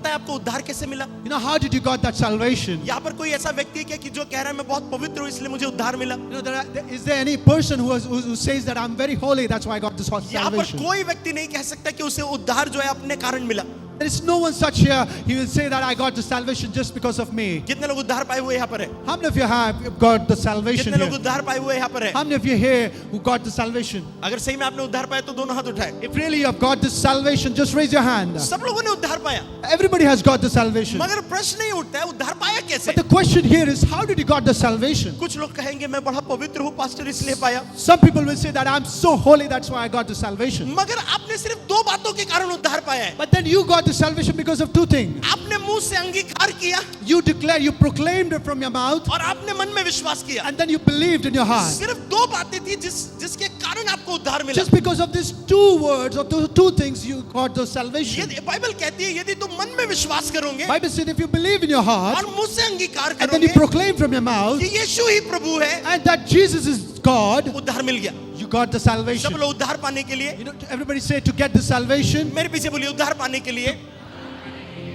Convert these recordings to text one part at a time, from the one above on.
है आपको उद्धार कैसे मिला? You know, how did you got that salvation? यहाँ पर कोई ऐसा व्यक्ति है क्या कि जो कह रहा है मैं बहुत पवित्र हूँ इसलिए मुझे उद्धार मिला? You know, is there any person who says that I'm very holy, that's why I got this यहाँ पर salvation? कोई व्यक्ति नहीं कह सकता कि उसे उद्धार जो है अपने कारण मिला। There is no one such here. He will say that I got the salvation just because of me. कितने लोग उद्धार पाए हुए यहाँ पर है? How many of you have got the salvation कितने लोग here? उद्धार पाए हुए यहाँ पर है? How many of you here who got the salvation? अगर सही में आपने उद्धार पाया तो दोनों हाथ उठाए। If really you have got this salvation, just raise your hand. सब लोगों ने उद्धार पाया, Everybody has got the salvation. मगर प्रश्न नहीं उठता है उद्धार पाया कैसे? But the question here is, how did you got the salvation? कुछ लोग कहेंगे मैं बड़ा पवित्र हूँ पास्टर इसलिए पाया, Some people will say that I'm so holy, that's why I got the salvation. मगर आपने सिर्फ दो बातों के कारण उद्धार पाया है। But then you got the salvation because of two things. आपने मुंह से अंगीकार किया You declared, you proclaimed it from your mouth, और आपने मन में विश्वास किया। and then you believed in your heart. सिर्फ दो बातें थी जिसके कारण आपको उद्धार मिला। Just because of these two words or two things, you got the salvation. ये बाइबल कहती है यदि तुम मन में विश्वास करोगे Bible said if you believe in your heart और मुंह से अंगीकार and then you करोगे proclaim from your mouth कि यीशु ही प्रभु है, and that Jesus is God, उद्धार मिल गया। you got the सब salvation. लोग उद्धार पाने के लिए, You know, everybody say to get the salvation, मेरे पीछे बोलिए, उद्धार पाने के लिए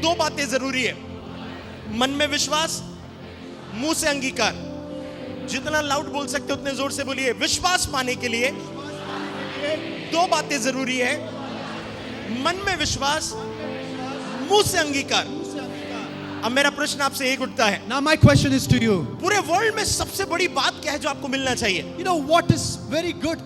दो बातें जरूरी है, मन में विश्वास, मुंह से अंगीकार। जितना लाउड बोल सकते हो उतने जोर से बोलिए। विश्वास पाने के लिए दो बातें जरूरी है, मन में विश्वास, मुंह से अंगीकार। अब मेरा प्रश्न आपसे एक उठता है, now my question is to you. पूरे वर्ल्ड में सबसे बड़ी बात क्या है जो आपको मिलना चाहिए? You know what is very good,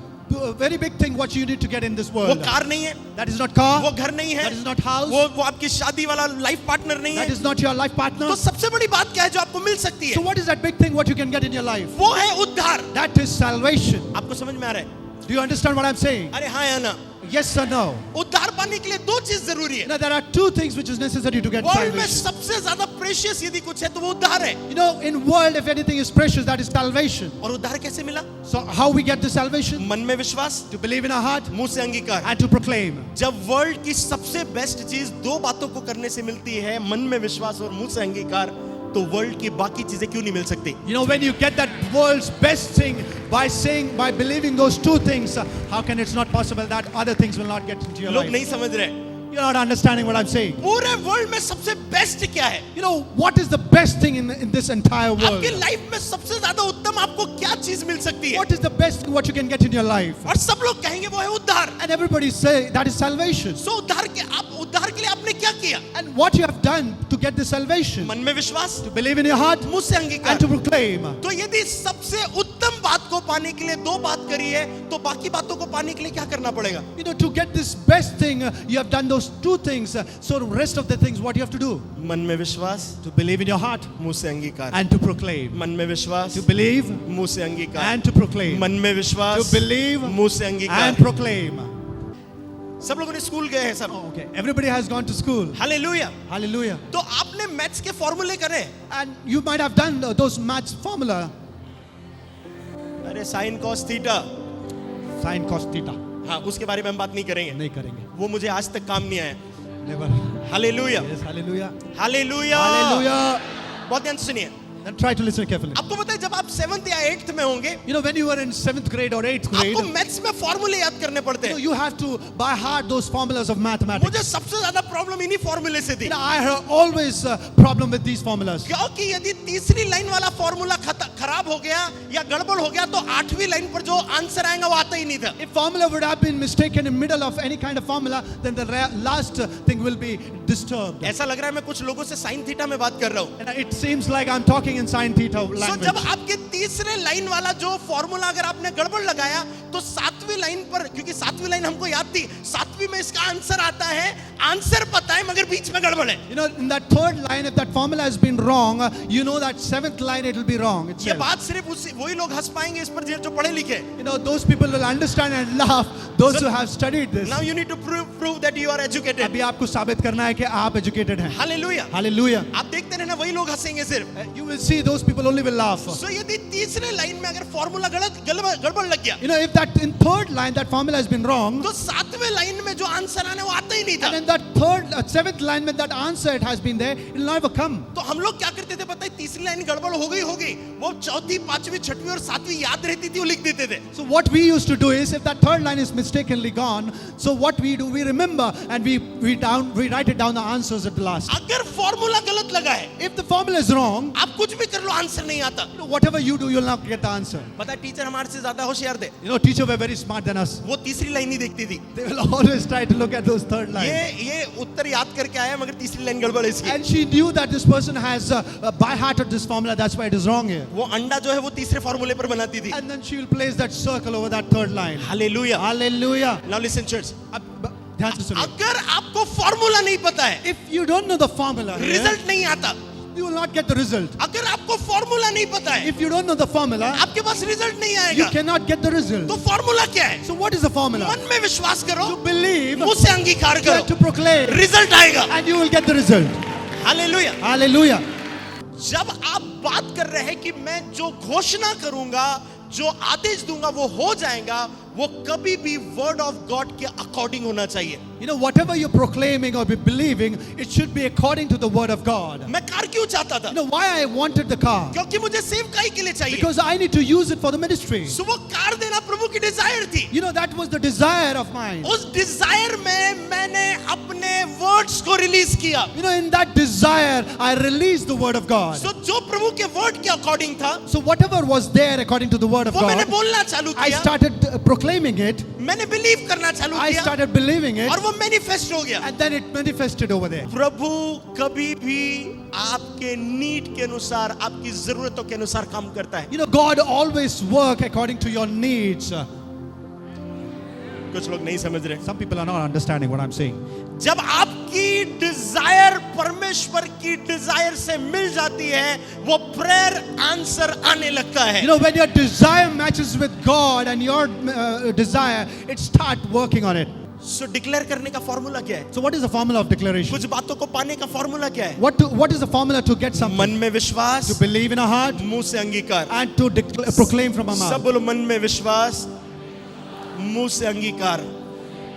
very big thing what you need to get in this वो world? कार नहीं है, That is not car, वो घर नहीं है, that is not house, वो आपकी शादी वाला लाइफ पार्टनर नहीं that है। is not your life partner. तो सबसे बड़ी बात क्या है जो आपको मिल सकती So है? what is that big thing what you can get in your life? वो है उद्धार। That is salvation. आपको समझ में आ रहा है? Do you understand what I'm saying? अरे हाँ या ना? Yes or no? उद्धार पाने के लिए दो चीज जरूरी है। Now there are two things which is necessary to get world में salvation. सबसे ज्यादा प्रेशियस यदि कुछ है तो वो उद्धार है। You know, in world if anything is precious, that is salvation. और उद्धार कैसे मिला? So how we get the salvation? मन में विश्वास, To believe in our heart मुंह से अंगीकार। and to proclaim. जब वर्ल्ड की सबसे बेस्ट चीज दो बातों को करने से मिलती है, मन में विश्वास और मुंह से अंगीकार, तो वर्ल्ड की बाकी चीजें क्यों नहीं मिल सकती? You know, when you get that world's best thing by believing those two things, how can it's not possible that other things will not get into your लोग life? नहीं समझ रहे। You're not understanding what I'm saying. पूरे world में सबसे best क्या है? You know, what is the best thing in this entire world? आपकी लाइफ में सबसे ज्यादा उत्तम आपको क्या चीज मिल सकती है? What is the best thing what you can get in your life? और सब लोग कहेंगे वो है उद्धार। And everybody say that is salvation. सो उद्धार के लिए आपने क्या किया? And what you have done to get the salvation? मन में विश्वास, To believe in your heart मुंह से अंगीकार। and to proclaim. तो यदि सबसे उत्तम बात को पाने के लिए दो बात करी है, तो बाकी बातों को पाने के लिए क्या करना पड़ेगा? You know, to get this best thing, you have done those two things. So the rest of the things, what you have to do? मन में विश्वास, To believe in your heart मुंह से अंगीकार। and to proclaim. मन में विश्वास, To believe मुंह से अंगीकार। and to proclaim. मन में विश्वास, To believe मुंह से अंगीकार। and proclaim. सब लोगों ने स्कूल गए हैं सब। Okay, everybody has gone to school. Hallelujah. Hallelujah. तो आपने मैथ्स के फॉर्मूले करे। And you might have done those maths formula. अरे sine cos theta, Sin cos theta. हाँ उसके बारे में हम बात नहीं करेंगे, नहीं करेंगे. वो मुझे आज तक काम नहीं आया। Never. Hallelujah, Yes, hallelujah. Hallelujah. Hallelujah. बहुत ध्यान से सुनिए। And try to listen carefully. आपको पता है जब आप 7th या 8th में होंगे, You know, when you were in 7th grade or 8th grade, आपको मैथ्स में फॉर्मूले याद करने पड़ते हैं। you have to by heart those formulas of mathematics. मुझे सबसे ज्यादा प्रॉब्लम इन्हीं फॉर्मूले से थी, You know, I have always problem with these formulas. क्योंकि यदि तीसरी लाइन वाला फॉर्मूला खराब हो गया या गड़बड़ हो गया तो 8वीं लाइन पर जो आंसर आएगा वो आता ही नहीं था। If formula would have been mistaken in middle of any kind of formula, then the last thing will be disturbed. ऐसा लग रहा है मैं कुछ लोगों से साइन थीटा में बात कर रहा हूँ। And it seems like I'm talking in sin theta So, language. जब आपके तीसरे लाइन वाला जो फॉर्मूला अगर आपने गड़बड़ लगाया तो 7वीं लाइन पर, क्योंकि 7वीं लाइन हमको याद थी, 7वीं में इसका आंसर आता है, आंसर पता है मगर बीच में गड़बड़ है। You know, in that third line, if that formula has been wrong, you know that 7th line it will be wrong. ये itself. बात सिर्फ वही लोग हंस पाएंगे इस पर जो पढ़े लिखे। You know, those people will understand and laugh. Those who have studied this. Now you need to prove that you are educated. अभी आपको साबित करना है कि आप educated हैं. Hallelujah. Hallelujah. आप देखते रहना वही लोग हंसेंगे सिर्फ। You will see those people only will laugh. So यदि तीसरे लाइन में अगर फॉर्मूला गड़बड़ लग गया, You know, if that in third line that formula has been wrong, तो सातवें लाइन में जो आंसर आने वो आता ही नहीं था. and in that seventh line when that answer it has been there, it will never come. तो हम लोग क्या करते थे पता है, तीसरी लाइन गड़बड़ हो गई, वो चौथी, पांचवी, छठवीं और सातवीं याद रहती थी, वो लिख देते थे. So what we used to do is, if that third line is mistakenly gone, so what we do, we remember and we write it down the answers at the last. अगर फॉर्मूला गलत लगा है, If the formula is wrong, आप कुछ भी कर लो, answer नहीं आता. whatever you do, you'll not get the answer. पता है टीचर हमारे से ज्यादा होशियार थे, You know, teacher were very smart than us. वो तीसरी लाइन ही देखती थी. They will always try to look at those third lines. ये उत्तर याद करके आया मगर तीसरी लाइन गड़बड़ है इसकी. And she knew that this person has by hearted this formula, that's why it is wrong here. वो अंडा जो है वो तीसरे फॉर्मूले पर बनाती थी. And then she will place that circle over that third line. Hallelujah. Hallelujah. Now listen church. ध्यान से सुनिए. अगर आपको फॉर्मूला नहीं पता है, If you don't know the formula, here, result नहीं आता. you will not get the result. अगर आपको फॉर्मूला नहीं पता है, If you don't know the formula, आपके पास रिजल्ट नहीं you आएगा. cannot get the result. तो फॉर्मूला क्या है? So what is the formula? मन में विश्वास करो, To believe, मुंह से अंगीकार करो, to proclaim, रिजल्ट आएगा. and you will get the result. Hallelujah. Hallelujah. जब आप बात कर रहे हैं कि मैं जो घोषणा करूंगा, जो आदेश दूंगा वो हो जाएगा, वो कभी भी वर्ड ऑफ गॉड के अकॉर्डिंग होना चाहिए. You know, whatever you're proclaiming or believing, it should be according to the word of God. मैं कार क्यों चाहता था? You know why I wanted the car? क्योंकि मुझे सेवकाई के लिए चाहिए. Because I need to use it for the ministry. सो वो कार देना प्रभु की डिजायर थी. You know, that was the desire of mine. उस डिजायर में मैंने अपने वर्ड्स को रिलीज किया. You know, in that desire, I released the word of God. सो जो प्रभु के वर्ड के अकॉर्डिंग था, So whatever was there according to the word of वो मैंने God, बोलना चालू I किया. started proclaiming it. मैंने बिलीव करना चालू I किया started believing it, और वो मैनिफेस्ट हो गया. and then it manifested over there. प्रभु कभी भी आपके नीड के अनुसार, आपकी जरूरतों के अनुसार काम करता है. You know, God always work according to your needs. कुछ लोग नहीं समझ रहे. Some people are not understanding what I'm saying. जब आपकी डिजायर परमेश्वर की डिजायर से मिल जाती है, वो प्रेयर आंसर आने लगता है. You know, when your desire matches with God and your desire, it start working on it. So declare करने का फॉर्मूला क्या है? So what is the formula of declaration? कुछ बातों को पाने का फॉर्मूला क्या है? What is the formula to get something? मन में विश्वास, To believe in our heart मुंह से अंगीकार. and to proclaim from our सब mouth. बोलो मन में विश्वास, मुंह से अंगीकार.